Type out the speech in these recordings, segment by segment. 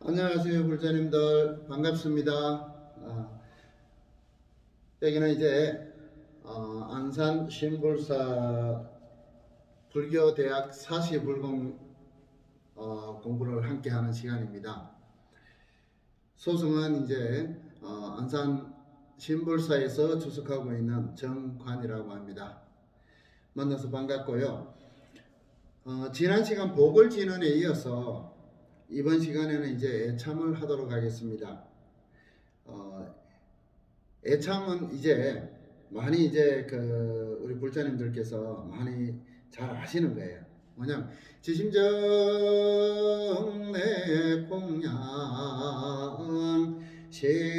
안녕하세요, 불자님들. 반갑습니다. 여기는 이제 안산 신불사 불교대학 사시불공 공부를 함께 하는 시간입니다. 소승은 이제 안산 신불사에서 주석하고 있는 정관이라고 합니다. 만나서 반갑고요. 지난 시간 복을지는에 이어서 이번 시간에는 이제 애참을 하도록 하겠습니다. 애참은 이제 많이 우리 불자님들께서 많이 잘 아시는 거예요. 뭐냐면 지심정내 공양 시방상세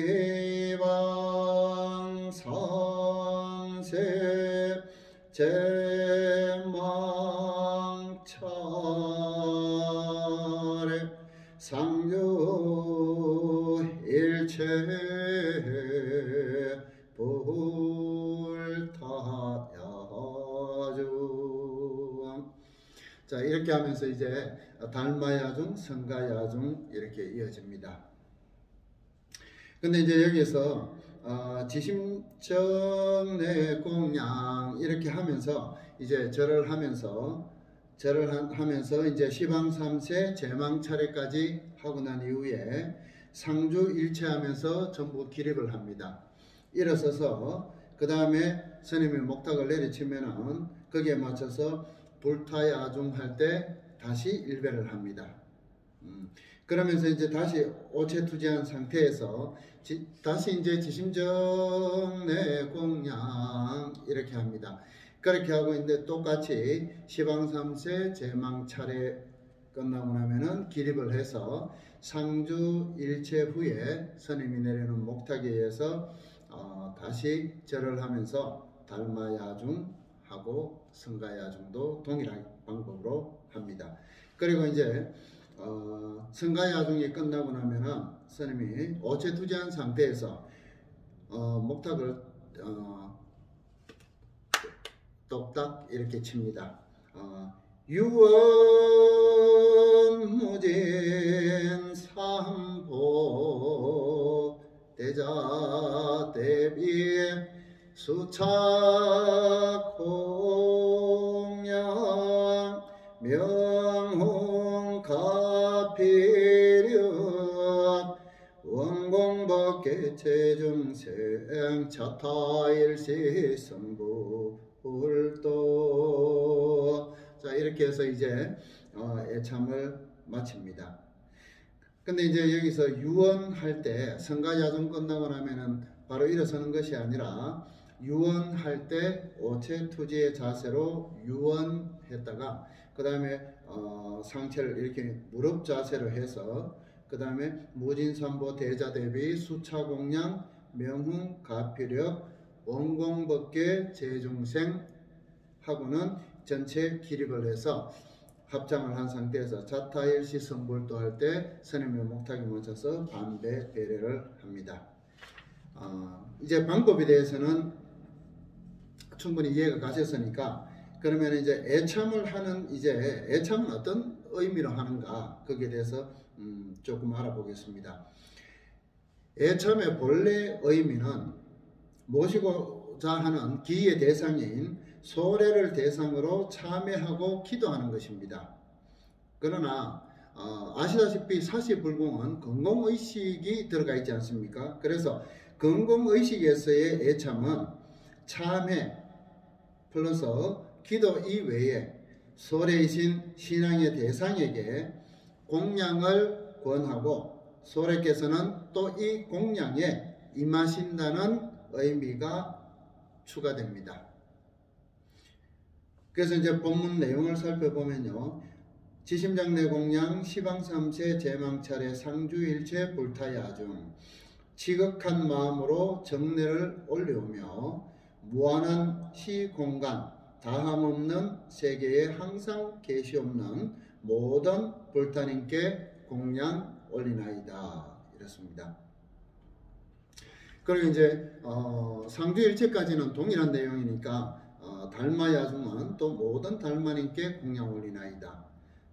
제망차례 상주일체 불타야중. 자, 이렇게 하면서 이제 달마야중, 성가야중 이렇게 이어집니다. 근데 이제 여기서 지심정내 공양 이렇게 하면서 이제 절을 하면서 이제 시방삼세 제망차례까지 하고 난 이후에 상주일체하면서 전부 기립을 합니다. 일어서서 그 다음에 스님이 목탁을 내리치면은 거기에 맞춰서 불타야중 할 때 다시 일배를 합니다. 그러면서 이제 다시 오체투지한 상태에서 다시 이제 지심정내 공양 이렇게 합니다. 그렇게 하고 있는데 똑같이 시방삼세 제망차례 끝나고 나면은 기립을 해서 상주일체 후에 스님이 내리는 목탁에 의해서 다시 절을 하면서 달마야중하고 성가야중도 동일한 방법으로 합니다. 그리고 이제 성가야중이 끝나고 나면은 스님이 오체투지한 상태에서 목탁을 똑딱 이렇게 칩니다. 유원무진 삼보 대자 대비 수차공양 명홍가피력 원공법계 체중생 차타일시 성불도. 자, 이렇게 해서 이제 애참을 마칩니다. 근데 이제 여기서 유언할 때 성가야중 끝나고 나면은 바로 일어서는 것이 아니라 유언할 때 오체투지의 자세로 유언했다가 그 다음에 상체를 이렇게 무릎 자세로 해서 그 다음에 무진삼보 대자대비 수차공양 명훈 가피력 원공법계 재중생 하고는 전체 기립을 해서 합장을 한 상태에서 자타일시 성불도 할 때 스님의 목탁에 맞춰서 반배 배례를 합니다. 이제 방법에 대해서는 충분히 이해가 가셨으니까 그러면 이제 애참을 하는 애참은 어떤 의미로 하는가 거기에 대해서 조금 알아보겠습니다. 애참의 본래 의미는 모시고자 하는 기의 대상인 소래를 대상으로 참회하고 기도하는 것입니다. 그러나 아시다시피 사시불공은 건공의식이 들어가 있지 않습니까? 그래서 건공의식에서의 애참은 참회 플러스 기도 이외에 소래이신 신앙의 대상에게 공양을 권하고 소래께서는 또 이 공양에 임하신다는 의미가 추가됩니다. 그래서 이제 본문 내용을 살펴보면요. 지심정내 공양 시방삼세 제망차례 상주일체 불타야중 지극한 마음으로 정례를 올려오며 무한한 시공간 다함없는 세계에 항상 계시옵는 모든 불타님께 공양 올리나이다. 이렇습니다. 그리고 이제 상주일체까지는 동일한 내용이니까 달마야중은 또 모든 달마님께 공양 올리나이다.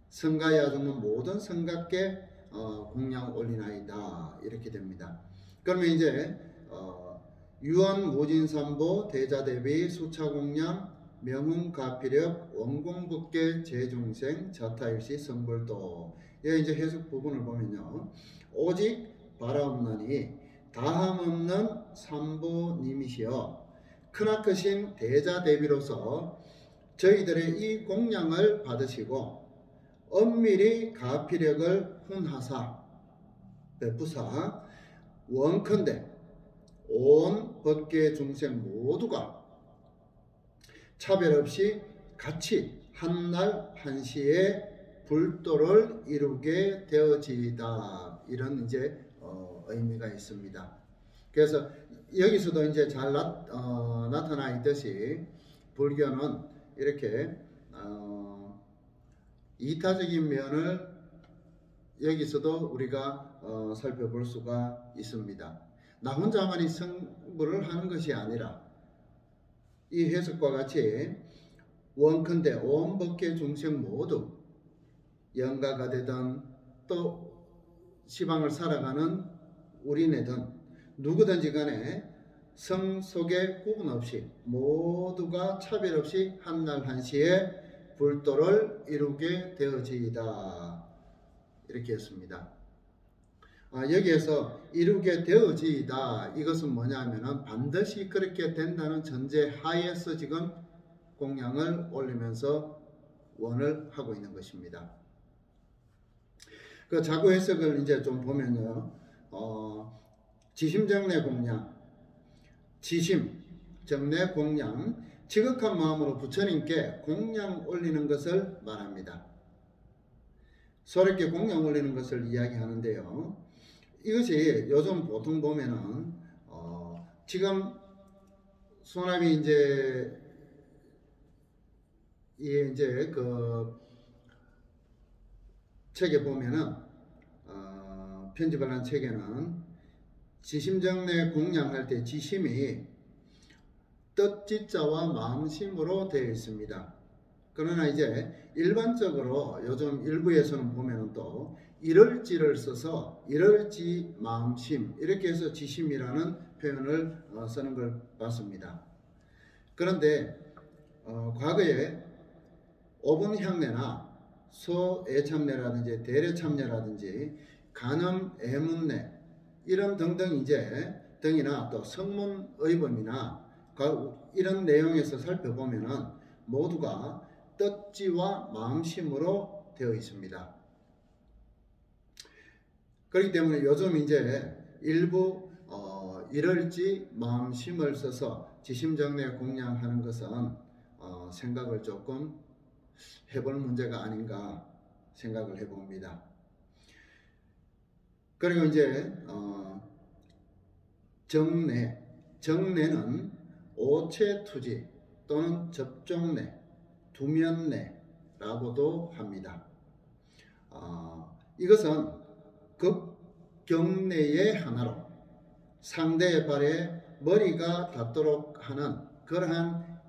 성가야중은 모든 성가께 공양 올리나이다 이렇게 됩니다. 그러면 이제 유언 모진삼보 대자대비 수차공양 명운가피력 원공법계 재중생 자타일시 성불도. 예, 이제 해석 부분을 보면요, 오직 바라옵나니 다함없는 삼보님이시여 크나크신 대자대비로서 저희들의 이 공양을 받으시고 엄밀히 가피력을 훈하사 베푸사 원컨대 온 법계 중생 모두가 차별 없이 같이 한날 한시에 불도를 이루게 되어지이다. 이런 이제 의미가 있습니다. 그래서 여기서도 이제 잘 나타나 있듯이 불교는 이렇게 이타적인 면을 여기서도 우리가 살펴볼 수가 있습니다. 나 혼자만이 성불을 하는 것이 아니라 이 해석과 같이 원컨대 온 법계 중생 모두 영가가 되든 또 시방을 살아가는 우리네든 누구든지 간에 성 속에 구분 없이 모두가 차별 없이 한날 한시에 불도를 이루게 되어지이다. 이렇게 했습니다. 여기에서 이루게 되어지이다, 이것은 뭐냐 하면은 반드시 그렇게 된다는 전제 하에서 지금 공양을 올리면서 원을 하고 있는 것입니다. 그 자구 해석을 이제 좀 보면요, 지심정례 공양, 지심 정례 공양, 지극한 마음으로 부처님께 공양 올리는 것을 말합니다. 소렵게 공양 올리는 것을 이야기하는데요, 이것이 요즘 보통 보면은 지금 소남이 이제 그 책에 보면은 편집을 한 책에는 지심정례 공양할 때 지심이 뜻지자와 마음심으로 되어 있습니다. 그러나 이제 일반적으로 요즘 일부에서는 보면은 또 이럴지를 써서 이럴지 마음심 이렇게 해서 지심이라는 표현을 쓰는 걸 봤습니다. 그런데 과거에 오분향례나 소애참례라든지 대례참례라든지 간음 애문례 이런 등등 이제 등이나 또 성문의범이나 이런 내용에서 살펴보면은 모두가 뜻지와 마음심으로 되어 있습니다. 그렇기 때문에 요즘 이제 일부 이럴지 마음심을 써서 지심정례 공양하는 것은 생각을 조금 해볼 문제가 아닌가 생각을 해봅니다. 그리고 이제 정례는 오체투지 또는 접종례, 두면례라고도 합니다. 이것은 급경례의 하나로 상대의 발에 머리가 닿도록 하는 그러한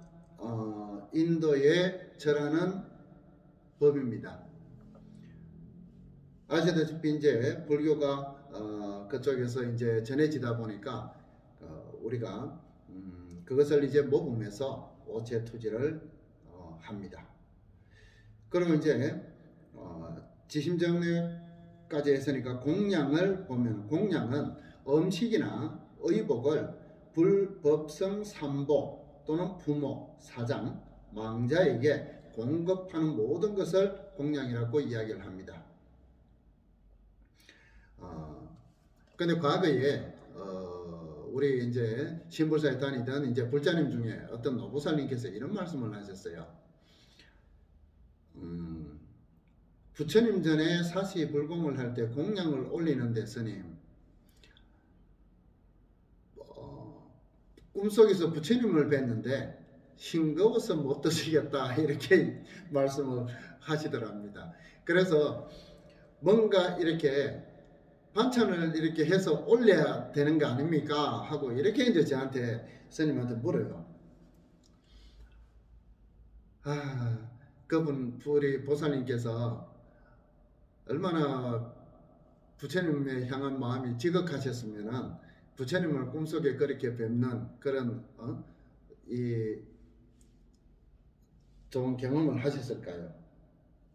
인도에 절하는 법입니다. 아시다시피 이제 불교가 그쪽에서 이제 전해지다 보니까 우리가 그것을 이제 모범해서 오체투지를 합니다. 그러면 이제 지심정례까지 했으니까 공양을 보면 공양은 음식이나 의복을 불법성 삼보 또는 부모, 사장, 망자에게 공급하는 모든 것을 공양이라고 이야기를 합니다. 근데 과거에 우리 이제 신불사에 다니던 이제 불자님 중에 어떤 노보살님께서 이런 말씀을 하셨어요. 부처님 전에 사시 불공을 할 때 공양을 올리는데 스님, 꿈속에서 부처님을 뵀는데 싱거워서 못 드시겠다 이렇게 말씀을 하시더랍니다. 그래서 뭔가 이렇게 반찬을 이렇게 해서 올려야 되는 거 아닙니까? 하고 이렇게 이제 저한테 스님한테 물어요. 그분 우리 보살님께서 얼마나 부처님에 향한 마음이 지극하셨으면은 부처님을 꿈속에 그렇게 뵙는 그런 이 좋은 경험을 하셨을까요?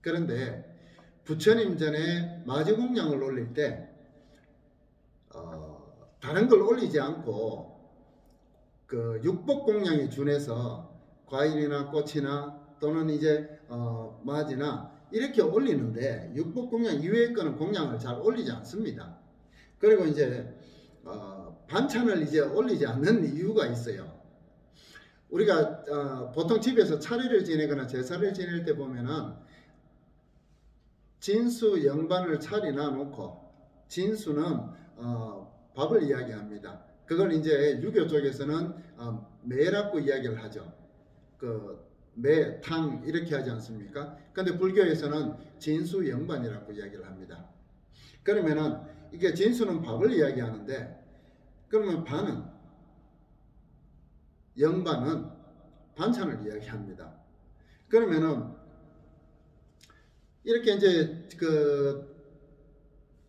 그런데 부처님 전에 마지공양을 올릴 때 다른 걸 올리지 않고 그 육복공양에 준해서 과일이나 꽃이나 또는 이제 맞이나 이렇게 올리는데 육복공양 이외의 거는 공양을 잘 올리지 않습니다. 그리고 이제 반찬을 이제 올리지 않는 이유가 있어요. 우리가 보통 집에서 차례를 지내거나 제사를 지낼 때 보면은 진수 영반을 차리나 놓고, 진수는 밥을 이야기합니다. 그걸 이제 유교 쪽에서는 매라고 이야기를 하죠. 그 매, 탕 이렇게 하지 않습니까? 근데 불교에서는 진수 영반이라고 이야기를 합니다. 그러면은 이게 진수는 밥을 이야기하는데, 그러면 반은, 영반은 반찬을 이야기합니다. 그러면은 이렇게 이제 그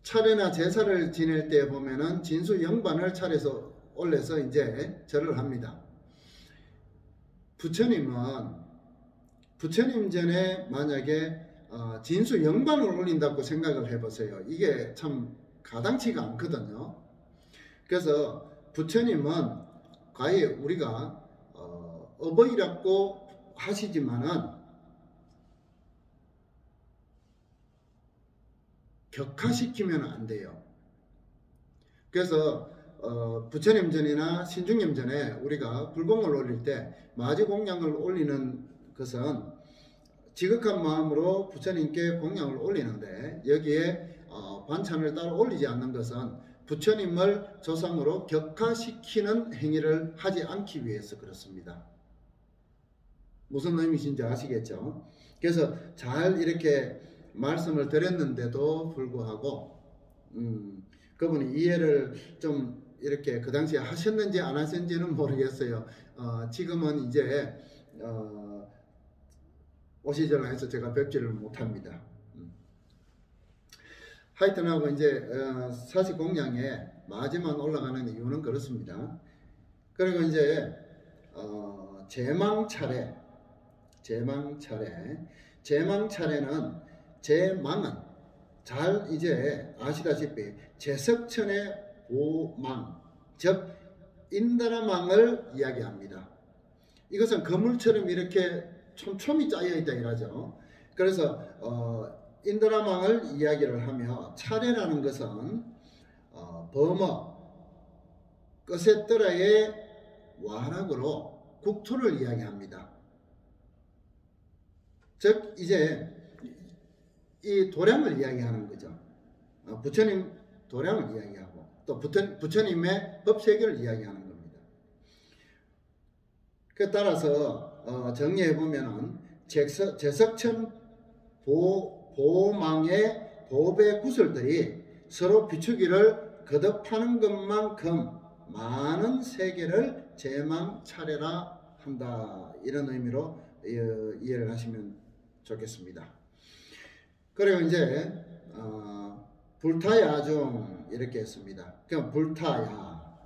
차례나 제사를 지낼 때 보면은 진수 영반을 차례에서 올려서 이제 절을 합니다. 부처님 전에 만약에 진수 영반을 올린다고 생각을 해보세요. 이게 참 가당치가 않거든요. 그래서 부처님은 과연 우리가 어버이라고 하시지만은 격화시키면 안 돼요. 그래서 부처님 전이나 신중님 전에 우리가 불공을 올릴 때 마지공양을 올리는 것은 지극한 마음으로 부처님께 공양을 올리는데, 여기에 반찬을 따로 올리지 않는 것은 부처님을 조상으로 격화시키는 행위를 하지 않기 위해서 그렇습니다. 무슨 의미인지 아시겠죠? 그래서 잘 이렇게 말씀을 드렸는데도 불구하고 그분이 이해를 좀 이렇게 그 당시에 하셨는지 안 하셨는지는 모르겠어요. 지금은 이제 오시절 해서 제가 뵙지를 못합니다. 하여튼하고 이제 사시공양에 마지막 올라가는 이유는 그렇습니다. 그리고 이제 제망차례, 제망차례는, 제망은 잘 이제 아시다시피 제석천의 보망, 즉 인다라망을 이야기합니다. 이것은 거물처럼 이렇게 촘촘히 짜여 있다 이라죠. 그래서 인다라망을 이야기를 하며, 차례라는 것은 범어 끄세떠라의 와락으로 국토를 이야기합니다. 즉 이제 이 도량을 이야기하는 거죠. 부처님 도량을 이야기하고 또 부처님의 법세계를 이야기하는 겁니다. 그 따라서 정리해 보면은 제석천 보망의 보배 구설들이 서로 비추기를 거듭하는 것만큼 많은 세계를 제망 차례라 한다, 이런 의미로 이해를 하시면 좋겠습니다. 그리고 이제 불타야중 이렇게 했습니다. 그럼 불타야,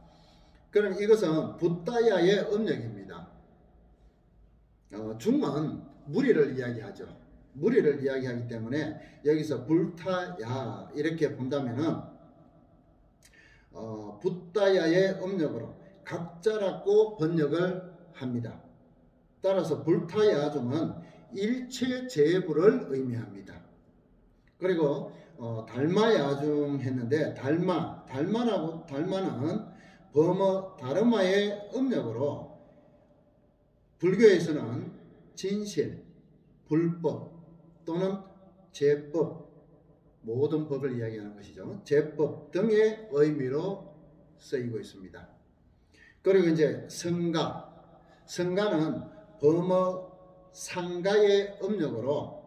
그럼 이것은 붓다야의 음력입니다. 중은 무리를 이야기하죠. 무리를 이야기하기 때문에 여기서 불타야 이렇게 본다면은 붓다야의 음력으로 각자라고 번역을 합니다. 따라서 불타야중은 일체제부를 의미합니다. 그리고 달마야중 했는데, 달마는 범어 다르마의 음력으로 불교에서는 진실, 불법 또는 제법, 모든 법을 이야기하는 것이죠. 제법 등의 의미로 쓰이고 있습니다. 그리고 이제 성가는 범어 상가의 음력으로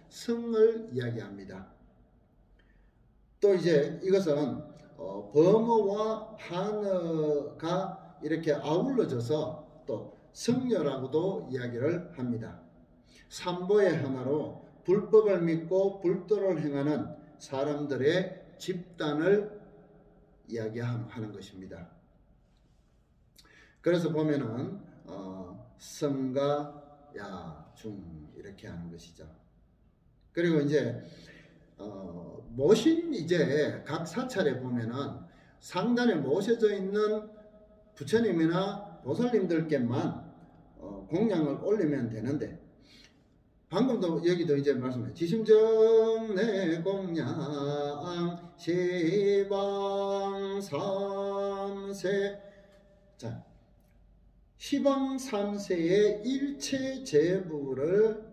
성을 이야기합니다. 또 이제 이것은 범어와 한어가 이렇게 아울러져서 또 성녀라고도 이야기를 합니다. 삼보의 하나로 불법을 믿고 불도를 행하는 사람들의 집단을 이야기하는 것입니다. 그래서 보면은 성가 야중 이렇게 하는 것이죠. 그리고 이제 모신 이제 각 사찰에 보면은 상단에 모셔져 있는 부처님이나 보살님들께만 공양을 올리면 되는데, 방금도 여기도 이제 말씀해 지심정내 공양 시방 삼세. 자, 시방 삼세의 일체 제부를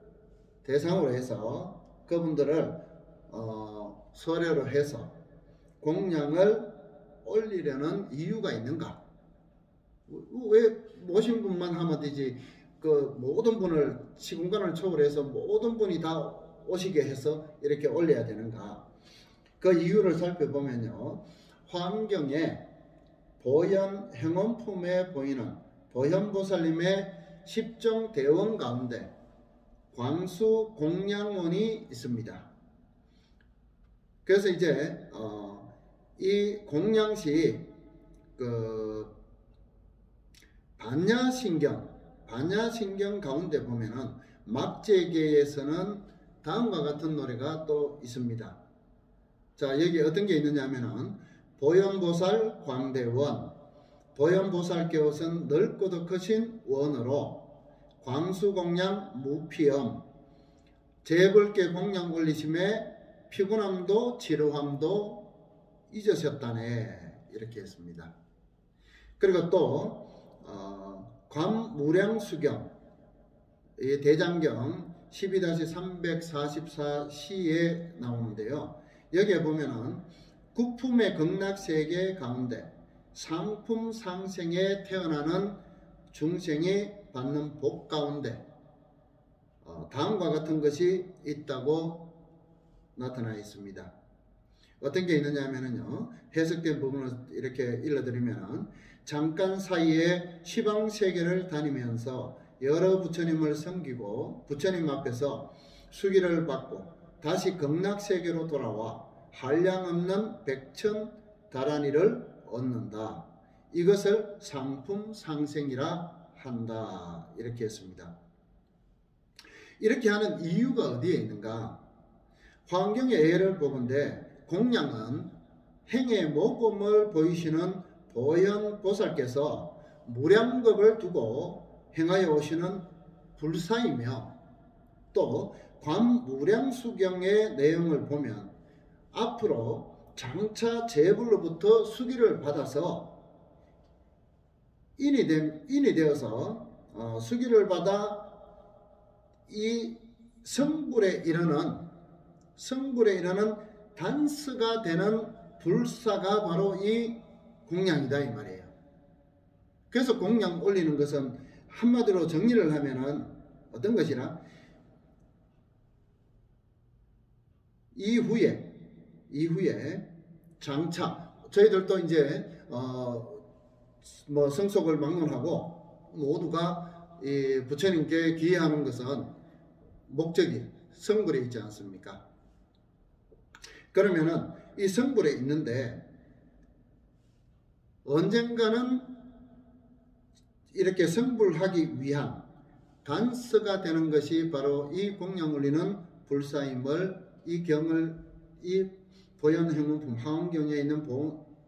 대상으로 해서 그분들을 서례로 해서 공양을 올리려는 이유가 있는가? 왜 모신 분만 하면 되지 그 모든 분을 시공간을 초월해서 모든 분이 다 오시게 해서 이렇게 올려야 되는가? 그 이유를 살펴보면요, 환경에 보현 행원품에 보이는 보현보살님의 10종 대원 가운데 광수 공양원이 있습니다. 그래서 이제 이 공양시 그 반야신경 가운데 보면은 막제계에서는 다음과 같은 노래가 또 있습니다. 자, 여기 어떤 게 있느냐 하면은 보현보살 광대원, 보현보살께 옷은 넓고도 크신 원으로 광수공양 무피엄, 재벌께 공양 올리심에 피곤함도 지루함도 잊으셨다네, 이렇게 했습니다. 그리고 또 관무량수경, 대장경 12-344시에 나오는데요, 여기에 보면은 국품의 극락세계 가운데 상품 상생에 태어나는 중생이 받는 복 가운데 다음과 같은 것이 있다고 나타나 있습니다. 어떤 게 있느냐 하면요, 해석된 부분을 이렇게 읽어드리면, 잠깐 사이에 시방세계를 다니면서 여러 부처님을 섬기고 부처님 앞에서 수기를 받고 다시 극락세계로 돌아와 한량없는 백천다란이를 얻는다. 이것을 상품상생이라 한다, 이렇게 했습니다. 이렇게 하는 이유가 어디에 있는가? 환경의 예를 보건대 공양은 행의 모범을 보이시는 보현보살께서 무량겁을 두고 행하여 오시는 불사이며, 또 관무량수경의 내용을 보면 앞으로 장차 제불로부터 수기를 받아서 인이 되어서 수기를 받아 이 성불에 이르는 단스가 되는 불사가 바로 이 공양이다, 이 말이에요. 그래서 공양 올리는 것은 한마디로 정리를 하면은 어떤 것이라, 이후에 장차 저희들도 이제 뭐 성속을 막론하고 모두가 이 부처님께 기회하는 것은 목적이 성불에 있지 않습니까? 그러면은 이 성불에 있는데 언젠가는 이렇게 성불하기 위한 단서가 되는 것이 바로 이 공양 올리는 불사임을, 이 경을, 이 보현행원품, 하원경에 있는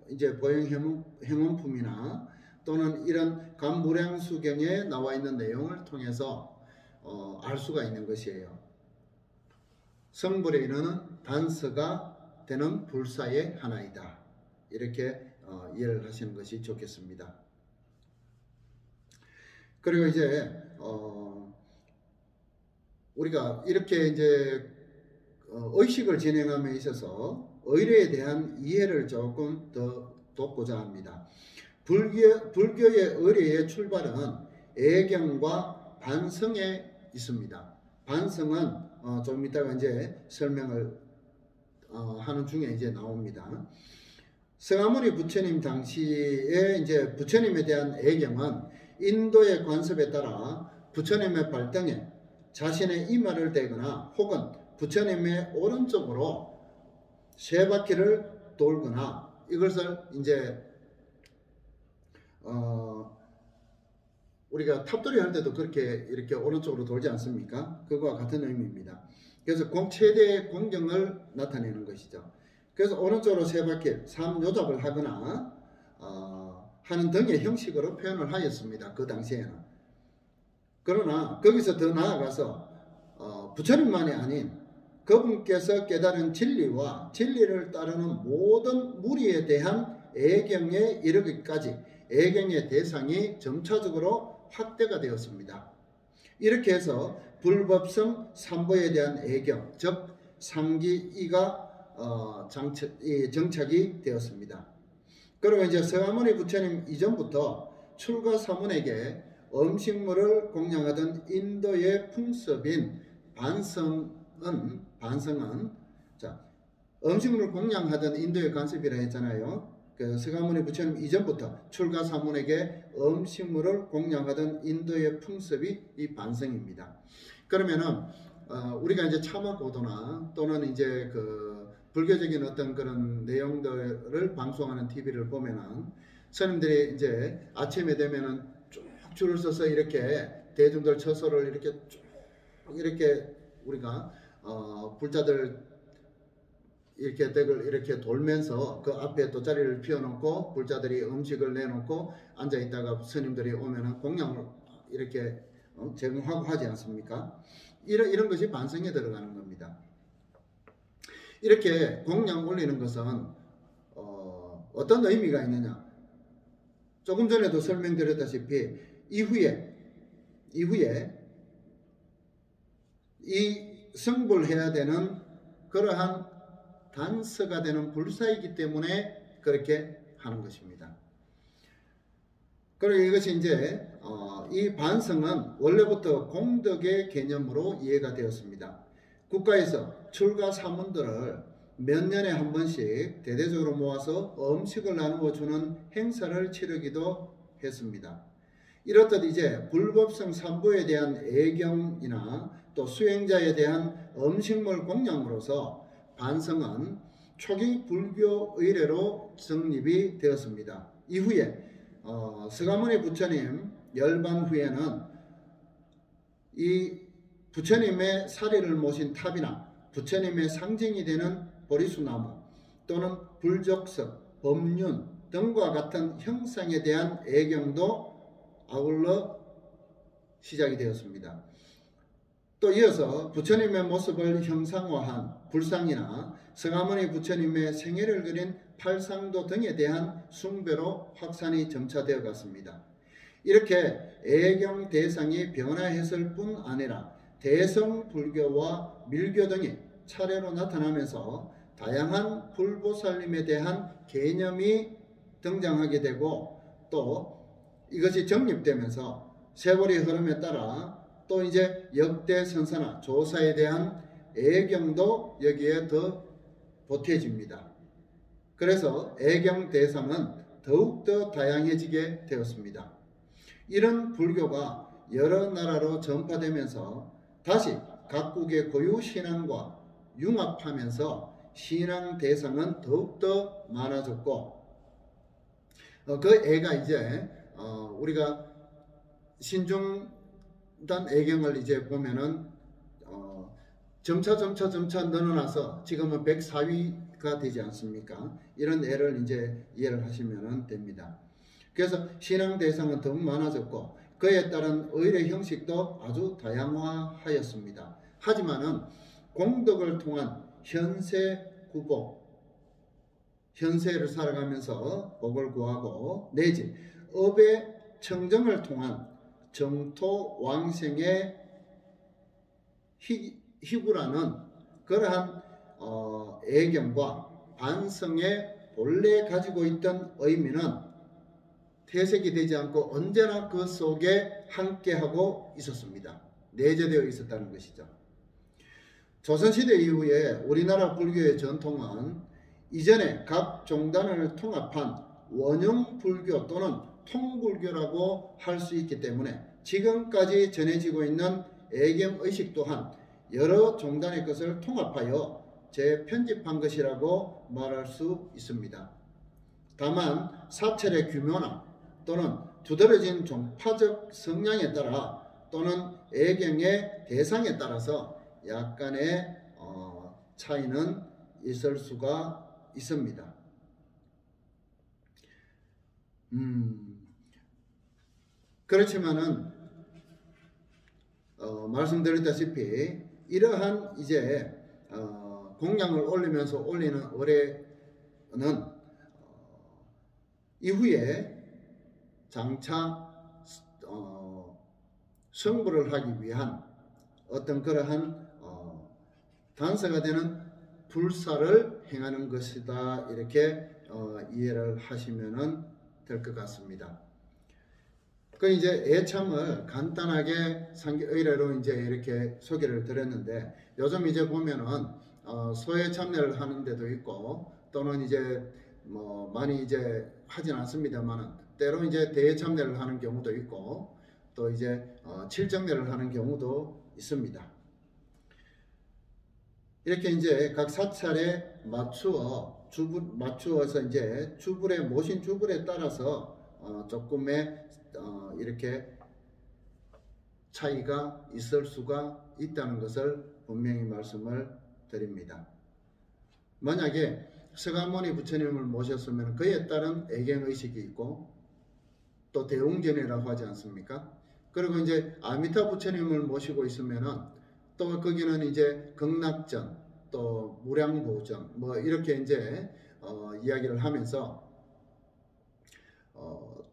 이제 보현행원품이나 또는 이런 간무량수경에 나와 있는 내용을 통해서 알 수가 있는 것이에요. 성불에 이르는 단서가 되는 불사의 하나이다, 이렇게 이해를 하시는 것이 좋겠습니다. 그리고 이제 우리가 이렇게 이제 의식을 진행함에 있어서 의례에 대한 이해를 조금 더 돕고자 합니다. 불교의 의례의 출발은 애경과 반성에 있습니다. 반성은 좀 이따가 이제 설명을 하는 중에 이제 나옵니다. 성아모니 부처님 당시에 이제 부처님에 대한 애경은 인도의 관습에 따라 부처님의 발등에 자신의 이마를 대거나 혹은 부처님의 오른쪽으로 세 바퀴를 돌거나 이것을 이제 우리가 탑돌이 할 때도 그렇게 이렇게 오른쪽으로 돌지 않습니까? 그거와 같은 의미입니다. 그래서 최대의 공경을 나타내는 것이죠. 그래서 오른쪽으로 세 바퀴 삼요잡을 하거나 하는 등의 형식으로 표현을 하였습니다. 그 당시에는. 그러나 거기서 더 나아가서 부처님만이 아닌 그분께서 깨달은 진리와 진리를 따르는 모든 무리에 대한 애경에 이르기까지 애경의 대상이 점차적으로 확대가 되었습니다. 이렇게 해서 불법성 삼보에 대한 애경, 즉 상기이가 정착이 되었습니다. 그리고 이제 서가모니 부처님 이전부터 출가사문에게 음식물을 공양하던 인도의 풍습인 반성은 자, 음식물을 공양하던 인도의 관습이라 했잖아요. 그 서가모니 부처님 이전부터 출가사문에게 음식물을 공양하던 인도의 풍습이 이 반성입니다. 그러면은 우리가 이제 차마고도나 또는 이제 그 불교적인 어떤 그런 내용들을 방송하는 TV를 보면은 스님들이 이제 아침에 되면은 쭉 줄을 서서 이렇게 대중들 처소를 이렇게 쭉 이렇게 우리가 불자들 이렇게 댁을 이렇게 돌면서 그 앞에 돗자리를 피워놓고 불자들이 음식을 내놓고 앉아 있다가 스님들이 오면은 공양을 이렇게 제공하고 하지 않습니까? 이런 것이 반성에 들어가는 겁니다. 이렇게 공양 올리는 것은 어떤 의미가 있느냐? 조금 전에도 설명드렸다시피 이후에 이 성불해야 되는 그러한 단서가 되는 불사이기 때문에 그렇게 하는 것입니다. 그리고 이것이 이제 이 반성은 원래부터 공덕의 개념으로 이해가 되었습니다. 국가에서 출가 사문들을 몇 년에 한 번씩 대대적으로 모아서 음식을 나누어 주는 행사를 치르기도 했습니다. 이렇듯 이제 불법성 삼보에 대한 애경이나 또 수행자에 대한 음식물 공양으로서 반성은 초기 불교 의례로 성립이 되었습니다. 이후에 서가모니 부처님 열반 후에는 이 부처님의 사리를 모신 탑이나 부처님의 상징이 되는 보리수나무 또는 불적석, 법륜 등과 같은 형상에 대한 애경도 아울러 시작이 되었습니다. 또 이어서 부처님의 모습을 형상화한 불상이나 서가모니 부처님의 생애를 그린 팔상도 등에 대한 숭배로 확산이 점차되어 갔습니다. 이렇게 애경 대상이 변화했을 뿐 아니라 대성 불교와 밀교 등이 차례로 나타나면서 다양한 불보살님에 대한 개념이 등장하게 되고 또 이것이 정립되면서 세월의 흐름에 따라 또 이제 역대 선사나 조사에 대한 애경도 여기에 더 보태집니다. 그래서 애경 대상은 더욱더 다양해지게 되었습니다. 이런 불교가 여러 나라로 전파되면서 다시 각국의 고유 신앙과 융합하면서 신앙 대상은 더욱더 많아졌고 그 애가 이제 우리가 신중단 애경을 이제 보면은 점차 늘어나서 지금은 104위가 되지 않습니까? 이런 애를 이제 이해를 하시면 됩니다. 그래서 신앙 대상은 더욱 많아졌고 그에 따른 의례 형식도 아주 다양화하였습니다. 하지만은 공덕을 통한 현세 구복, 현세를 살아가면서 복을 구하고 내지 업의 청정을 통한 정토 왕생의 희구라는 그러한 애경과 반성의 본래 가지고 있던 의미는 퇴색이 되지 않고 언제나 그 속에 함께하고 있었습니다. 내재되어 있었다는 것이죠. 조선시대 이후에 우리나라 불교의 전통은 이전에 각 종단을 통합한 원형불교 또는 통불교라고 할 수 있기 때문에 지금까지 전해지고 있는 애경의식 또한 여러 종단의 것을 통합하여 재편집한 것이라고 말할 수 있습니다. 다만 사찰의 규모나 또는 두드러진 종파적 성향에 따라 또는 애경의 대상에 따라서 약간의 차이는 있을 수가 있습니다. 그렇지만은 말씀드렸다시피 이러한 이제 공양을 올리면서 올리는 의뢰는 이후에 장차 성불을 하기 위한 어떤 그러한 단서가 되는 불사를 행하는 것이다, 이렇게 이해를 하시면 될 것 같습니다. 그 이제 애참을 간단하게 상기의례로 이제 이렇게 소개를 드렸는데, 요즘 이제 보면은 소외 참여를 하는 데도 있고 또는 이제 뭐 많이 이제 하진 않습니다만은 때로 이제 대회 참여를 하는 경우도 있고 또 이제 칠정례를 하는 경우도 있습니다. 이렇게 이제 각 사찰에 맞추어서 이제 모신 주불에 따라서 조금의 이렇게 차이가 있을 수가 있다는 것을 분명히 말씀을 드립니다. 만약에 서가모니 부처님을 모셨으면 그에 따른 애경의식이 있고 또 대웅전이라고 하지 않습니까? 그리고 이제 아미타 부처님을 모시고 있으면은 또 거기는 이제 극락전 또 무량보전 뭐 이렇게 이제 이야기를 하면서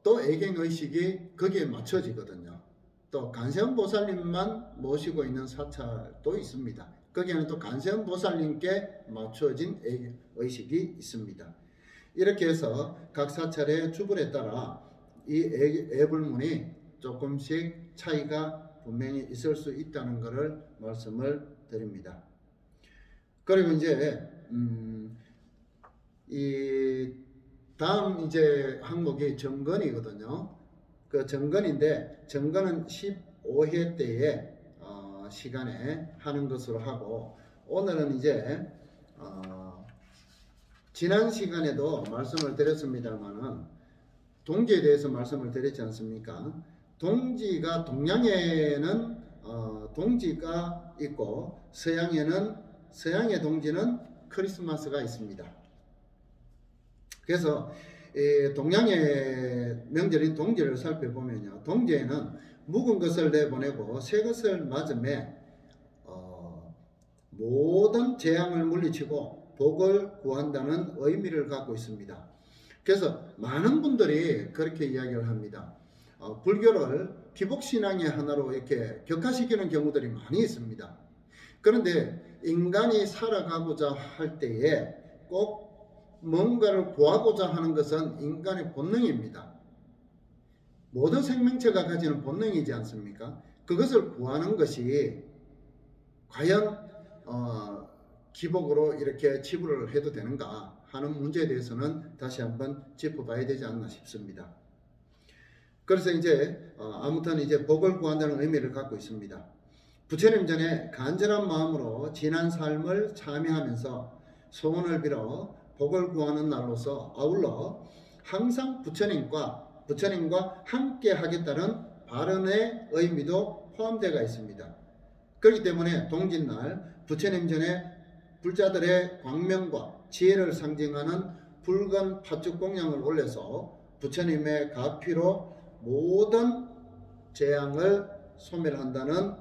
또 애경의식이 거기에 맞춰지거든요. 또 간세음보살님만 모시고 있는 사찰도 있습니다. 거기에는 또 간세음보살님께 맞춰진 의식이 있습니다. 이렇게 해서 각 사찰의 주불에 따라 이 애불문이 조금씩 차이가 분명히 있을 수 있다는 것을 말씀을 드립니다. 그리고 이제 이 다음 이제 항목이 정건이거든요. 그 정건인데 정건은 15회 때에 시간에 하는 것으로 하고, 오늘은 이제 지난 시간에도 말씀을 드렸습니다만은 동지에 대해서 말씀을 드렸지 않습니까? 동지가 동양에는 동지가 있고 서양의 동지는 크리스마스가 있습니다. 그래서 동양의 명절인 동지를 살펴보면요, 동지에는 묵은 것을 내보내고 새 것을 맞음에 모든 재앙을 물리치고 복을 구한다는 의미를 갖고 있습니다. 그래서 많은 분들이 그렇게 이야기를 합니다. 불교를 기복신앙의 하나로 이렇게 격화시키는 경우들이 많이 있습니다. 그런데 인간이 살아가고자 할 때에 꼭 뭔가를 구하고자 하는 것은 인간의 본능입니다. 모든 생명체가 가지는 본능이지 않습니까? 그것을 구하는 것이 과연 기복으로 이렇게 치부를 해도 되는가 하는 문제에 대해서는 다시 한번 짚어봐야 되지 않나 싶습니다. 그래서 이제 아무튼 이제 복을 구한다는 의미를 갖고 있습니다. 부처님 전에 간절한 마음으로 지난 삶을 참여하면서 소원을 빌어 복을 구하는 날로서 아울러 항상 부처님과 함께 하겠다는 발언의 의미도 포함되어 있습니다. 그렇기 때문에 동짓날 부처님 전에 불자들의 광명과 지혜를 상징하는 붉은 팥죽 공양을 올려서 부처님의 가피로 모든 재앙을 소멸한다는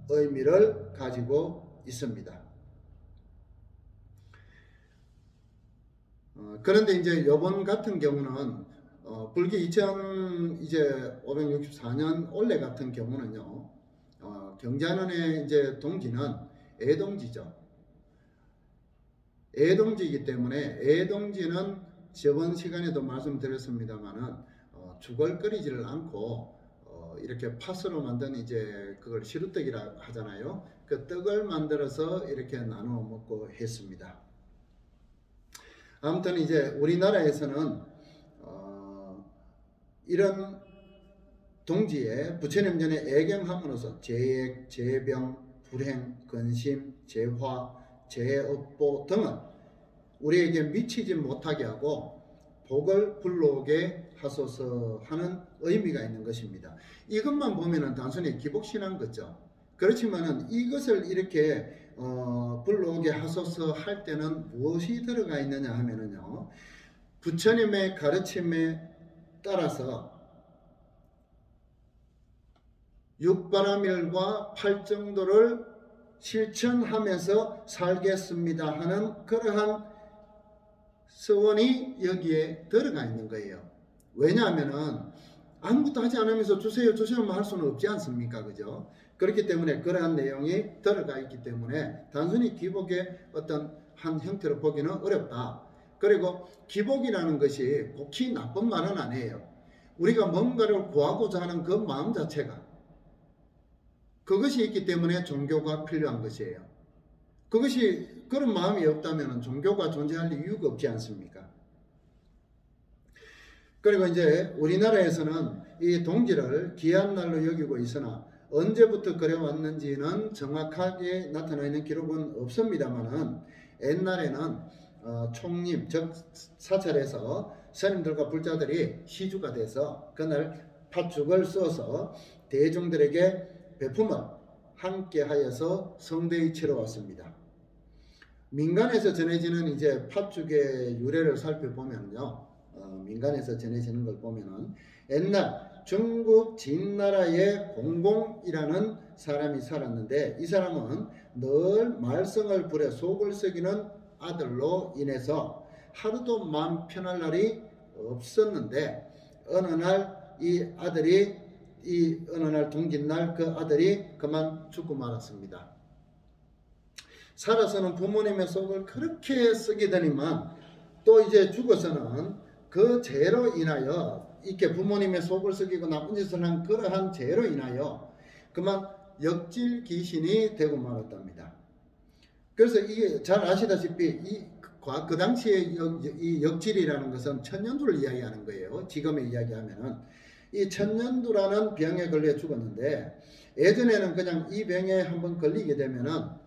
의미를 가지고 있습니다. 그런데 이제 이번 같은 경우는 불기 2564년 올해 같은 경우는요, 경자년의 이제 동지는 애동지죠. 애동지이기 때문에 애동지는 저번 시간에도 말씀드렸습니다만은 주걸거리지를 않고 이렇게 팥으로 만든 이제 그걸 시루떡이라 하잖아요. 그 떡을 만들어서 이렇게 나누어 먹고 했습니다. 아무튼 이제 우리나라에서는 이런 동지에 부처님 전에 애경함으로써 재액, 재병, 불행, 근심, 재화, 제업보 등은 우리에게 미치지 못하게 하고 복을 불러오게 하소서 하는 의미가 있는 것입니다. 이것만 보면은 단순히 기복신앙 거죠. 그렇지만은 이것을 이렇게 불러오게 하소서 할 때는 무엇이 들어가 있느냐 하면은요, 부처님의 가르침에 따라서 육바라밀과 팔정도를 실천하면서 살겠습니다 하는 그러한 서원이 여기에 들어가 있는 거예요. 왜냐하면은 아무것도 하지 않으면서 주세요 주세요만 할 수는 없지 않습니까? 그죠? 그렇기 때문에 그러한 내용이 들어가 있기 때문에 단순히 기복의 어떤 한 형태로 보기는 어렵다. 그리고 기복이라는 것이 복히 나쁜 말은 아니에요. 우리가 뭔가를 구하고자 하는 그 마음 자체가, 그것이 있기 때문에 종교가 필요한 것이에요. 그것이, 그런 마음이 없다면 종교가 존재할 이유가 없지 않습니까? 그리고 이제 우리나라에서는 이 동지를 귀한 날로 여기고 있으나 언제부터 그래왔는지는 정확하게 나타나 있는 기록은 없습니다만은 옛날에는 총림, 즉 사찰에서 스님들과 불자들이 시주가 돼서 그날 팥죽을 써서 대중들에게 베품을 함께 하여서 성대히 치러왔습니다. 민간에서 전해지는 이제 팥죽의 유래를 살펴보면요, 민간에서 전해지는 걸 보면은 옛날 중국 진나라의 공공이라는 사람이 살았는데, 이 사람은 늘 말썽을 부려 속을 썩이는 아들로 인해서 하루도 마음 편할 날이 없었는데, 어느 날 어느 날 동짓날 그 아들이 그만 죽고 말았습니다. 살아서는 부모님의 속을 그렇게 썩이더니만 또 이제 죽어서는 그 죄로 인하여, 이렇게 부모님의 속을 썩이고 나쁜 짓을 한 그러한 죄로 인하여 그만 역질 귀신이 되고 말았답니다. 그래서 이게 잘 아시다시피 그 당시에 이 역질이라는 것은 천년두를 이야기하는 거예요. 지금의 이야기하면은 이 천년두라는 병에 걸려 죽었는데, 예전에는 그냥 이 병에 한번 걸리게 되면은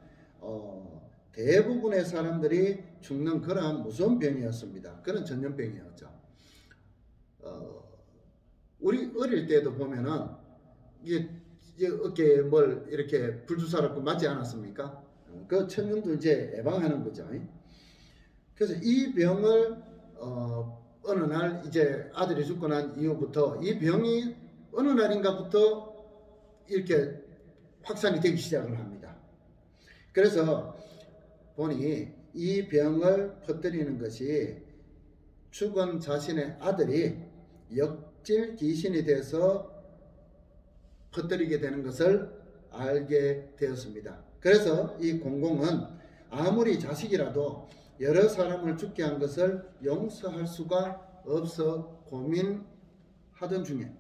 대부분의 사람들이 죽는 그러한 무서운 병이었습니다. 그런 전염병이었죠. 우리 어릴 때도 보면은 이게 어깨에 뭘 이렇게 불주사롭고 맞지 않았습니까? 그 천년두 이제 예방하는 거죠. 그래서 이 병을 어느 날 이제 아들이 죽고 난 이후부터 이 병이 어느 날인가부터 이렇게 확산이 되기 시작을 합니다. 그래서 보니 이 병을 퍼뜨리는 것이 죽은 자신의 아들이 역질 귀신이 돼서 퍼뜨리게 되는 것을 알게 되었습니다. 그래서 이 공공은 아무리 자식이라도 여러 사람을 죽게 한 것을 용서할 수가 없어 고민하던 중에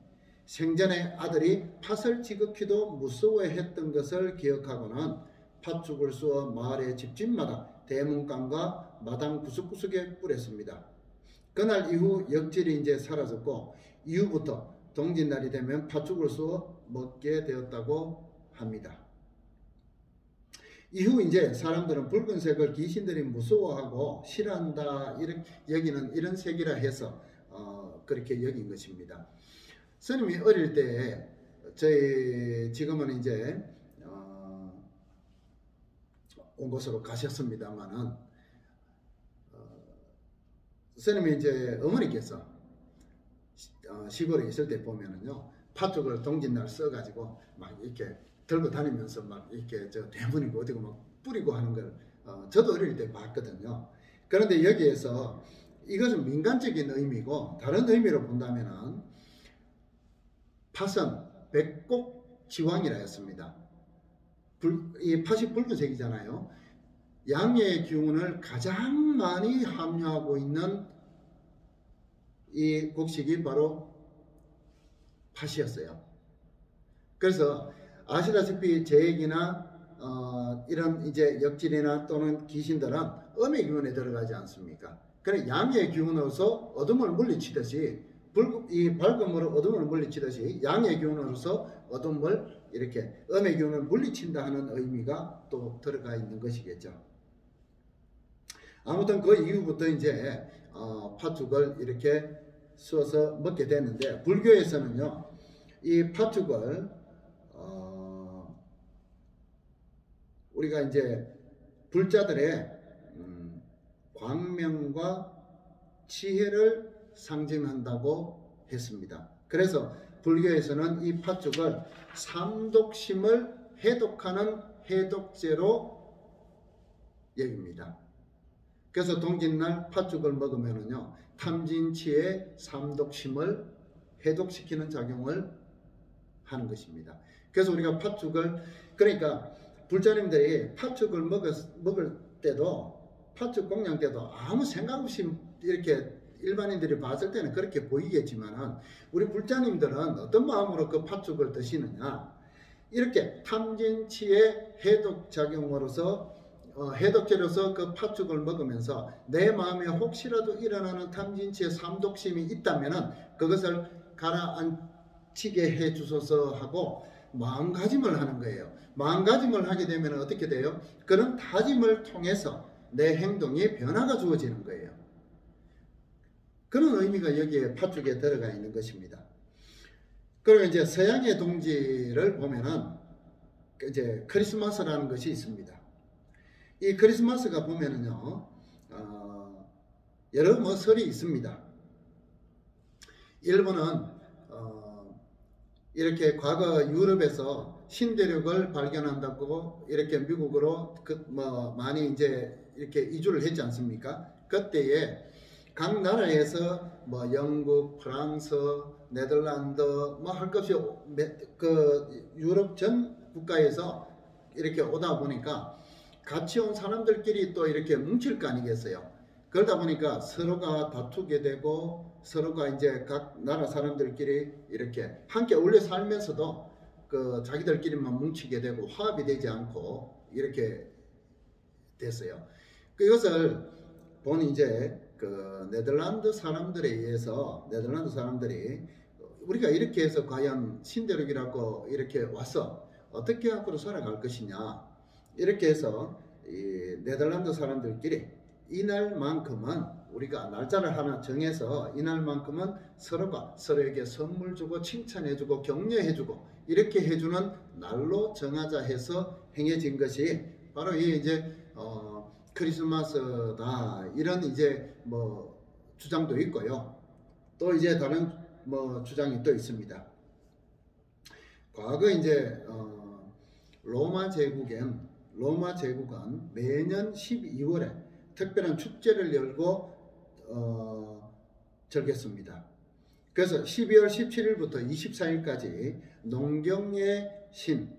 생전에 아들이 팥을 지극히도 무서워했던 것을 기억하고는 팥죽을 쏘아 마을의 집집마다 대문간과 마당 구석구석에 뿌렸습니다. 그날 이후 역질이 이제 사라졌고, 이후부터 동짓날이 되면 팥죽을 쏘아 먹게 되었다고 합니다. 이후 이제 사람들은 붉은색을 귀신들이 무서워하고 싫어한다 여기는 이런 색이라 해서 그렇게 여긴 것입니다. 스님이 어릴 때 지금은 이제 온 곳으로 가셨습니다만은 스님이 이제 어머니께서 시골에 있을 때 보면은요, 팥죽을 동짓날 써가지고 막 이렇게 들고 다니면서 막 이렇게 대문이고 어디고 막 뿌리고 하는 걸 저도 어릴 때 봤거든요. 그런데 여기에서 이것은 민간적인 의미고, 다른 의미로 본다면은 팥은 백곡지왕이라 했습니다. 이 팥이 붉은색이잖아요. 양의 기운을 가장 많이 함유하고 있는 이 곡식이 바로 팥이었어요. 그래서 아시다시피 제액이나 이런 이제 역질이나 또는 귀신들은 음의 기운에 들어가지 않습니까? 그래 양의 기운으로서 어둠을 물리치듯이, 이 밝음으로 어둠을 물리치듯이 양의 기운으로서 어둠을 이렇게 음의 기운을 물리친다 하는 의미가 또 들어가 있는 것이겠죠. 아무튼 그 이후부터 이제 팥죽을 이렇게 써서 먹게 됐는데, 불교에서는요 이 팥죽을 우리가 이제 불자들의 광명과 지혜를 상징한다고 했습니다. 그래서 불교에서는 이 팥죽을 삼독심을 해독하는 해독제로 여깁니다. 그래서 동짓날 팥죽을 먹으면은요 탐진치의 삼독심을 해독시키는 작용을 하는 것입니다. 그래서 우리가 팥죽을, 그러니까 불자님들이 팥죽을 먹을 때도, 팥죽 공양 때도 아무 생각 없이 이렇게 일반인들이 봤을 때는 그렇게 보이겠지만은, 우리 불자님들은 어떤 마음으로 그 팥죽을 드시느냐, 이렇게 탐진치의 해독작용으로서 해독제로서 그 팥죽을 먹으면서 내 마음에 혹시라도 일어나는 탐진치의 삼독심이 있다면은 그것을 가라앉히게 해 주소서 하고 마음가짐을 하는 거예요. 마음가짐을 하게 되면 어떻게 돼요? 그런 다짐을 통해서 내 행동에 변화가 주어지는 거예요. 그런 의미가 여기에 팥죽에 들어가 있는 것입니다. 그리고 이제 서양의 동지를 보면은 이제 크리스마스라는 것이 있습니다. 이 크리스마스가 보면은요, 여러 설이 있습니다. 일본은 이렇게 과거 유럽에서 신대륙을 발견한다고 이렇게 미국으로 많이 이제 이렇게 이주를 했지 않습니까? 그때에 각 나라에서 영국, 프랑스, 네덜란드 할 것 없이 그 유럽 전 국가에서 이렇게 오다 보니까 같이 온 사람들끼리 또 이렇게 뭉칠 거 아니겠어요? 그러다 보니까 서로가 다투게 되고 서로가 이제 각 나라 사람들끼리 이렇게 함께 어울려 살면서도 그 자기들끼리만 뭉치게 되고 화합이 되지 않고 이렇게 됐어요. 이것을 본 이제 그 네덜란드 사람들에 의해서, 네덜란드 사람들이 우리가 이렇게 해서 과연 신대륙이라고 이렇게 와서 어떻게 앞으로 살아갈 것이냐, 이렇게 해서 이 네덜란드 사람들끼리 이날만큼은 우리가 날짜를 하나 정해서 이날만큼은 서로가 서로에게 선물 주고 칭찬해주고 격려해주고 이렇게 해주는 날로 정하자 해서 행해진 것이 바로 이제 크리스마스다, 이런 이제 주장도 있고요. 또 이제 다른 주장이 또 있습니다. 과거 이제 로마 제국은 매년 12월에 특별한 축제를 열고 즐겼습니다. 그래서 12월 17일부터 24일까지 농경의 신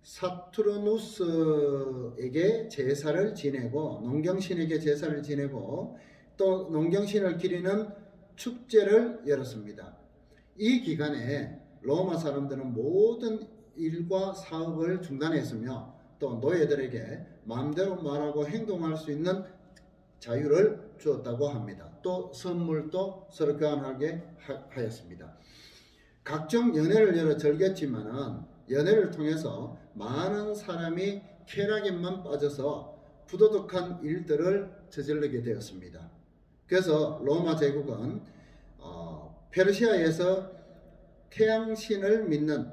사투르누스에게 제사를 지내고, 농경신에게 제사를 지내고 또 농경신을 기리는 축제를 열었습니다. 이 기간에 로마 사람들은 모든 일과 사업을 중단했으며 또 노예들에게 마음대로 말하고 행동할 수 있는 자유를 주었다고 합니다. 또 선물도 서로 교환하게 하였습니다. 각종 연회를 열어 즐겼지만은 연회를 통해서 많은 사람이 쾌락에만 빠져서 부도덕한 일들을 저지르게 되었습니다. 그래서 로마 제국은 페르시아에서 태양신을 믿는,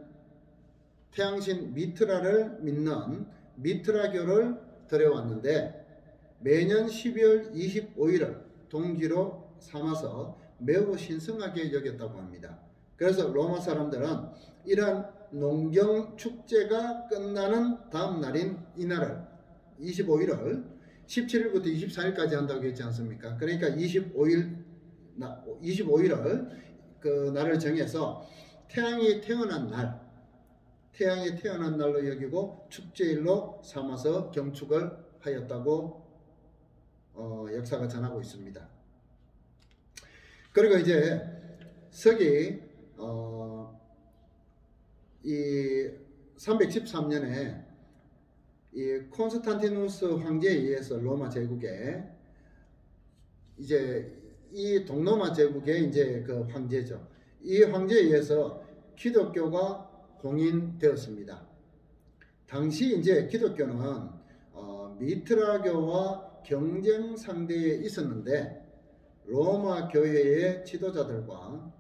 태양신 미트라를 믿는 미트라교를 들여왔는데 매년 12월 25일을 동기로 삼아서 매우 신성하게 여겼다고 합니다. 그래서 로마 사람들은 이러한 농경 축제가 끝나는 다음 날인 이날을 25일을 17일부터 24일까지 한다고 했지 않습니까? 그러니까 25일을 그 날을 정해서 태양이 태어난 날로 여기고 축제일로 삼아서 경축을 하였다고 역사가 전하고 있습니다. 그리고 이제 서기 이 313년에 이 콘스탄티누스 황제에 의해서 로마 제국에 이제 이 동로마 제국의 이제 그 황제죠. 이 황제에 의해서 기독교가 공인되었습니다. 당시 이제 기독교는 미트라교와 경쟁 상대에 있었는데 로마 교회의 지도자들과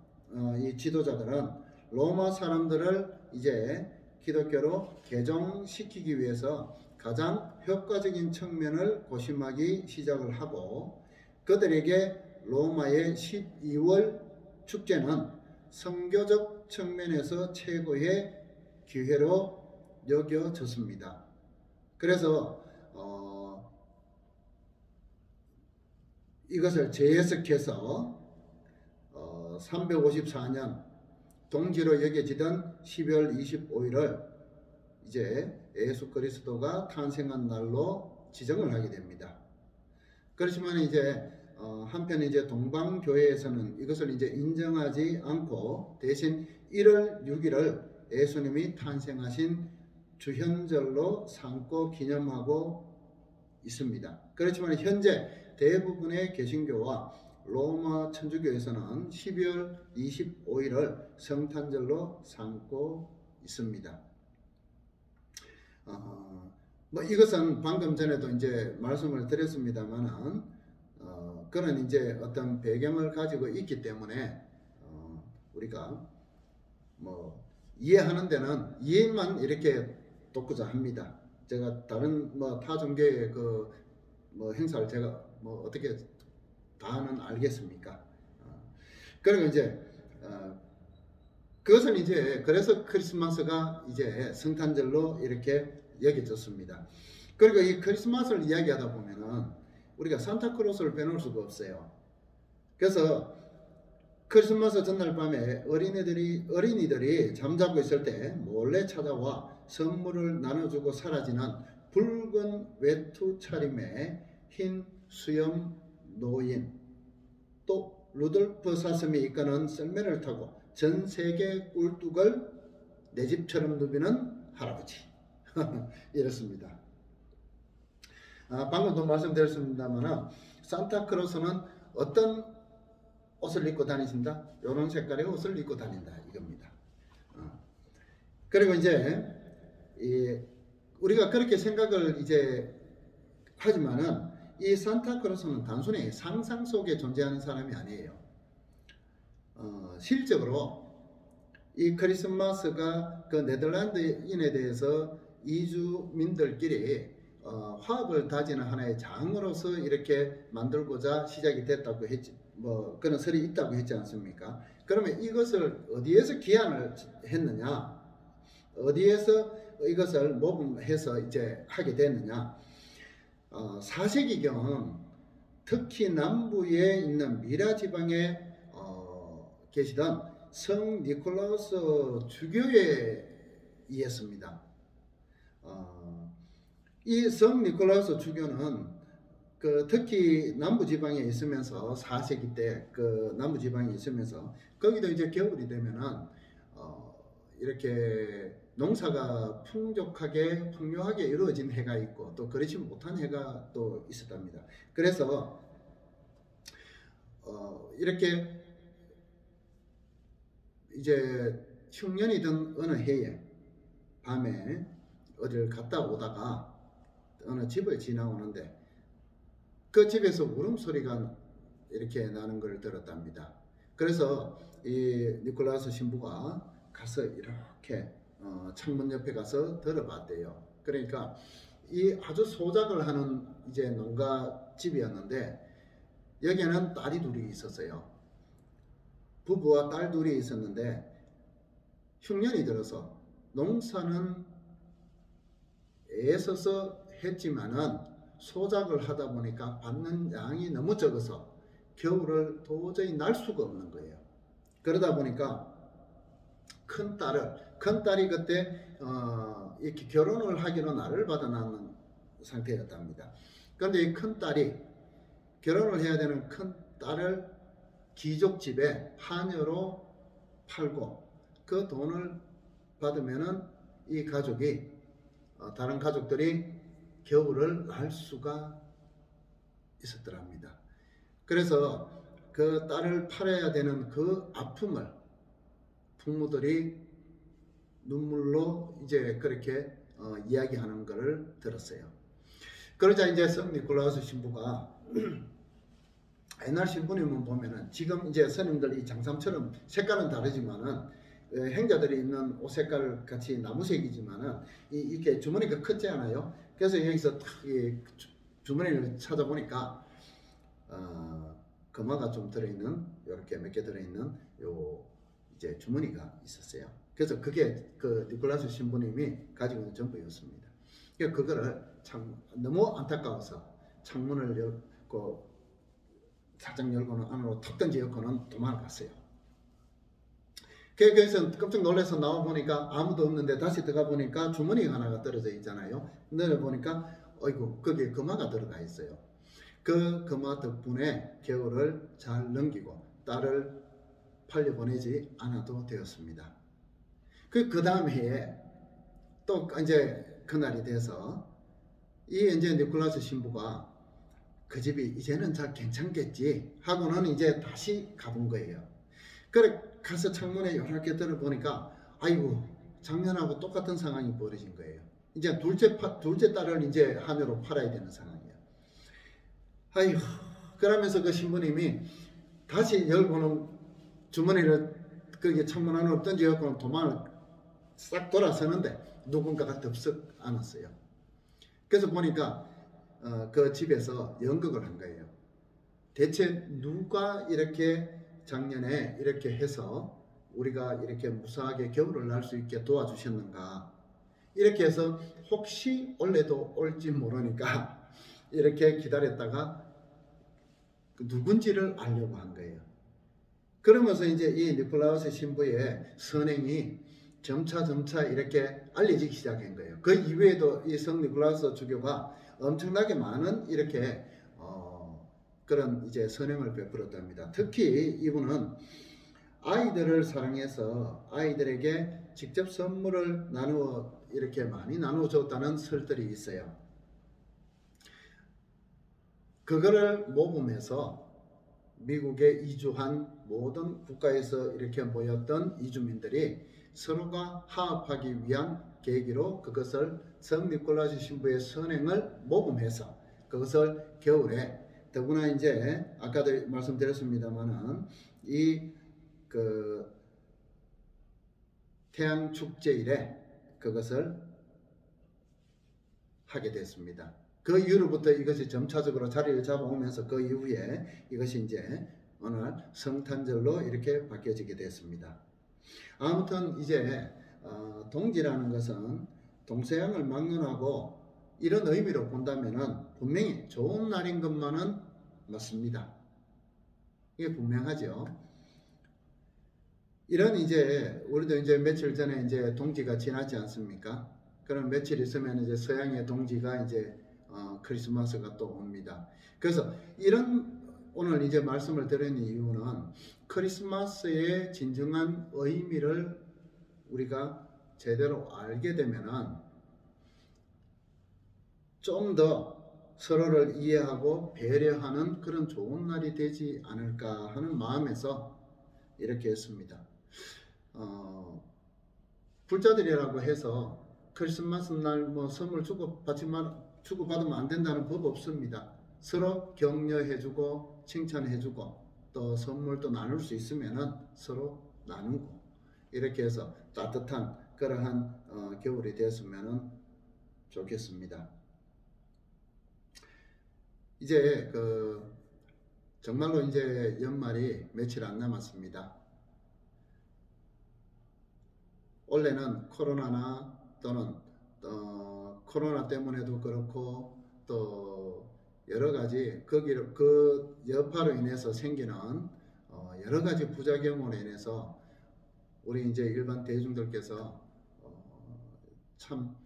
이 지도자들은 로마 사람들을 이제 기독교로 개종시키기 위해서 가장 효과적인 측면을 고심하기 시작을 하고 그들에게 로마의 12월 축제는 선교적 측면에서 최고의 기회로 여겨졌습니다. 그래서 이것을 재해석해서 354년 동지로 여겨지던 12월 25일을 이제 예수 그리스도가 탄생한 날로 지정을 하게 됩니다. 그렇지만 이제 한편 이제 동방교회에서는 이것을 이제 인정하지 않고 대신 1월 6일을 예수님이 탄생하신 주현절로 삼고 기념하고 있습니다. 그렇지만 현재 대부분의 개신교와 로마 천주교에서는 12월 25일을 성탄절로 삼고 있습니다. 뭐 이것은 방금 전에도 이제 말씀을 드렸습니다만은 그런 이제 어떤 배경을 가지고 있기 때문에 우리가 뭐 이해하는 데는 이해만 이렇게 돕고자 합니다. 제가 다른 뭐 타 종교의 그 뭐 행사를 제가 뭐 어떻게 다는 알겠습니까? 그리고 이제 그것은 이제 그래서 크리스마스가 이제 성탄절로 이렇게 여겨졌습니다. 그리고 이 크리스마스를 이야기하다 보면은 우리가 산타크로스를 빼놓을 수가 없어요. 그래서 크리스마스 전날 밤에 어린이들이 잠자고 있을 때 몰래 찾아와 선물을 나눠주고 사라지는 붉은 외투 차림의 흰 수염 노인, 또 루돌프 사슴이 이끄는 썰매를 타고 전 세계 꿀뚝을 내 집처럼 누비는 할아버지. 이렇습니다. 방금도 말씀드렸습니다만 산타크로스는 어떤 옷을 입고 다니신다? 이런 색깔의 옷을 입고 다닌다 이겁니다. 그리고 이제 우리가 그렇게 생각을 이제 하지만은 이 산타크로스는 단순히 상상 속에 존재하는 사람이 아니에요. 실적으로 이 크리스마스가 그 네덜란드인에 대해서 이주민들끼리 화합을 다지는 하나의 장으로서 이렇게 만들고자 시작이 됐다고 했지, 뭐 그런 설이 있다고 했지 않습니까? 그러면 이것을 어디에서 기한을 했느냐? 어디에서 이것을 모금해서 이제 하게 됐느냐? 4세기경 특히 남부에 있는 미라 지방에 계시던 성 니콜라우스 주교에 의했습니다. 이 성 니콜라우스 주교는 특히 남부 지방에 있으면서 4세기 때 그 남부 지방에 있으면서 거기도 이제 겨울이 되면은 이렇게 농사가 풍요하게 이루어진 해가 있고 또 그렇지 못한 해가 또 있었답니다. 그래서 이렇게 이제 흉년이든 어느 해에 밤에 어디를 갔다 오다가 어느 집을 지나오는데 그 집에서 울음소리가 이렇게 나는 걸 들었답니다. 그래서 이 니콜라우스 신부가 가서 이렇게 창문 옆에 가서 들어봤대요. 그러니까 이 아주 소작을 하는 이제 농가 집이었는데 여기에는 딸이 둘이 있었어요. 부부와 딸 둘이 있었는데 흉년이 들어서 농사는 애써서 했지만은 소작을 하다 보니까 받는 양이 너무 적어서 겨울을 도저히 날 수가 없는 거예요. 그러다 보니까 큰딸이 그때 이렇게 결혼을 하기로 날을 받아놨는 상태였답니다. 그런데 이 큰딸이 결혼을 해야 되는 큰딸을 귀족집에 하녀로 팔고 그 돈을 받으면은 이 가족이 다른 가족들이 겨울을 날 수가 있었더랍니다. 그래서 그 딸을 팔아야 되는 그 아픔을 부모들이 눈물로 이제 그렇게 이야기하는 것을 들었어요. 그러자 이제 성 니콜라우스 신부가 옛날 신부님은 보면은 지금 이제 스님들 이 장삼처럼 색깔은 다르지만은 행자들이 입는 옷 색깔 같이 나무색이지만은 이렇게 주머니가 크지 않아요. 그래서 여기서 탁 주머니를 찾아보니까 금화가 좀 들어있는 이렇게 몇 개 들어있는 요 이제 주머니가 있었어요. 그래서 그게 그 니콜라스 신부님이 가지고 있는 전부였습니다. 그러니까 그거를 참 너무 안타까워서 창문을 열고 살짝 열고는 안으로 턱 던지고는 도망을 갔어요. 그래서 깜짝 놀라서 나와 보니까 아무도 없는데 다시 들어가 보니까 주머니 하나가 떨어져 있잖아요. 내려 보니까 어이구 거기에 금화가 들어가 있어요. 그 금화 덕분에 겨울을 잘 넘기고 딸을 팔려보내지 않아도 되었습니다. 그 다음 해에 또 이제 그날이 돼서 이 이제 니콜라스 신부가 그 집이 이제는 잘 괜찮겠지 하고는 이제 다시 가본 거예요. 그래 가서 창문에 요렇게 들어보니까 아이고 작년하고 똑같은 상황이 벌어진 거예요. 이제 둘째 딸을 이제 하늘로 팔아야 되는 상황이에요. 아이고 그러면서 그 신부님이 다시 열고는 주머니를 거기 창문 안으로 던져갖고는 도망을 싹 돌아서는데 누군가가 덥석 안았어요. 그래서 보니까 그 집에서 연극을 한 거예요. 대체 누가 이렇게 작년에 이렇게 해서 우리가 이렇게 무사하게 겨울을 날 수 있게 도와주셨는가. 이렇게 해서 혹시 올해도 올지 모르니까 이렇게 기다렸다가 누군지를 알려고 한 거예요. 그러면서 이제 이 니콜라우스 신부의 선행이 점차 이렇게 알려지기 시작한 거예요. 그 이후에도 이 성 니콜라우스 주교가 엄청나게 많은 이렇게 그런 이제 선행을 베풀었답니다. 특히 이분은 아이들을 사랑해서 아이들에게 직접 선물을 나누어 이렇게 많이 나누어 줬다는 설들이 있어요. 그거를 모범해서 미국에 이주한 모든 국가에서 이렇게 모였던 이주민들이 서로가 화합하기 위한 계기로 그것을 성 니콜라스 신부의 선행을 모범해서 그것을 겨울에 더구나 이제 아까도 말씀드렸습니다만은 이 그 태양 축제일에 그것을 하게 됐습니다. 그 이후로부터 이것이 점차적으로 자리를 잡아오면서 그 이후에 이것이 이제 어느 날 성탄절로 이렇게 바뀌어지게 됐습니다. 아무튼 이제 동지라는 것은 동서양을 막론하고 이런 의미로 본다면은 분명히 좋은 날인 것만은 맞습니다. 이게 분명하죠. 이런 이제 우리도 이제 며칠 전에 이제 동지가 지났지 않습니까? 그럼 며칠 있으면 이제 서양의 동지가 이제 크리스마스가 또 옵니다. 그래서 이런 오늘 이제 말씀을 드리는 이유는 크리스마스의 진정한 의미를 우리가 제대로 알게 되면은 좀 더 서로를 이해하고 배려하는 그런 좋은 날이 되지 않을까 하는 마음에서 이렇게 했습니다. 불자들이라고 해서 크리스마스 날 뭐 선물 주고받으면 안 된다는 법 없습니다. 서로 격려해주고 칭찬해주고 또 선물도 나눌 수 있으면은 서로 나누고 이렇게 해서 따뜻한 그러한 겨울이 됐으면 좋겠습니다. 이제 정말로 이제 연말이 며칠 안 남았습니다. 원래는 코로나나 또는 코로나 때문에도 그렇고 또 여러 가지 그 여파로 인해서 생기는 여러 가지 부작용으로 인해서 우리 이제 일반 대중들께서 참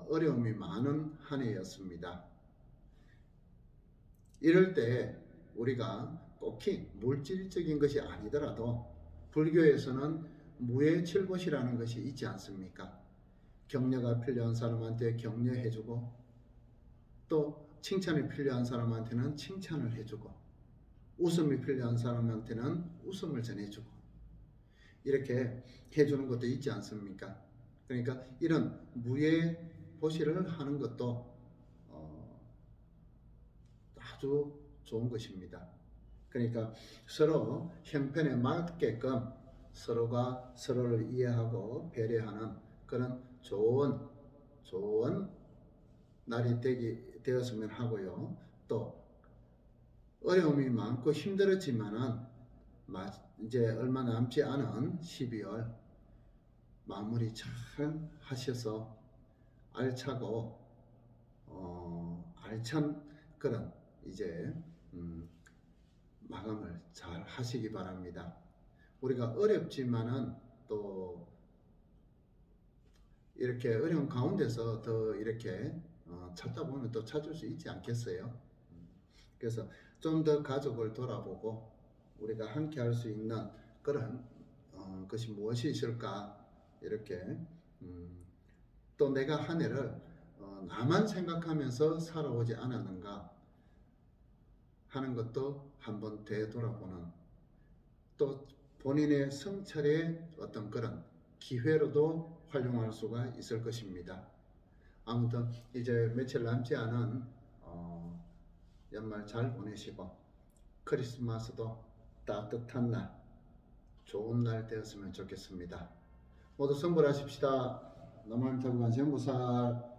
어려움이 많은 한 해였습니다. 이럴 때 우리가 꼭히 물질적인 것이 아니더라도 불교에서는 무예칠봇이라는 것이 있지 않습니까? 격려가 필요한 사람한테 격려해주고 또 칭찬이 필요한 사람한테는 칭찬을 해주고 웃음이 필요한 사람한테는 웃음을 전해주고 이렇게 해주는 것도 있지 않습니까? 그러니까 이런 무예보시를 하는 것도 아주 좋은 것입니다. 그러니까 서로 형편에 맞게끔 서로가 서로를 이해하고 배려하는 그런 좋은 날이 되었으면 하고요. 또 어려움이 많고 힘들었지만은 이제 얼마 남지 않은 12월 마무리 잘 하셔서 알차고 알찬 그런 이제 마감을 잘 하시기 바랍니다. 우리가 어렵지만은 또 이렇게 어려운 가운데서 더 이렇게 찾다 보면 또 찾을 수 있지 않겠어요? 그래서 좀 더 가족을 돌아보고 우리가 함께 할 수 있는 그런 것이 무엇이 있을까, 이렇게 또 내가 한 해를 나만 생각하면서 살아오지 않았는가 하는 것도 한번 되돌아보는, 또 본인의 성찰의 어떤 그런 기회로도 활용할 수가 있을 것입니다. 아무튼 이제 며칠 남지 않은 연말 잘 보내시고 크리스마스도 따뜻한 날, 좋은 날 되었으면 좋겠습니다. 모두 성불하십시다. 남한타구관 전부살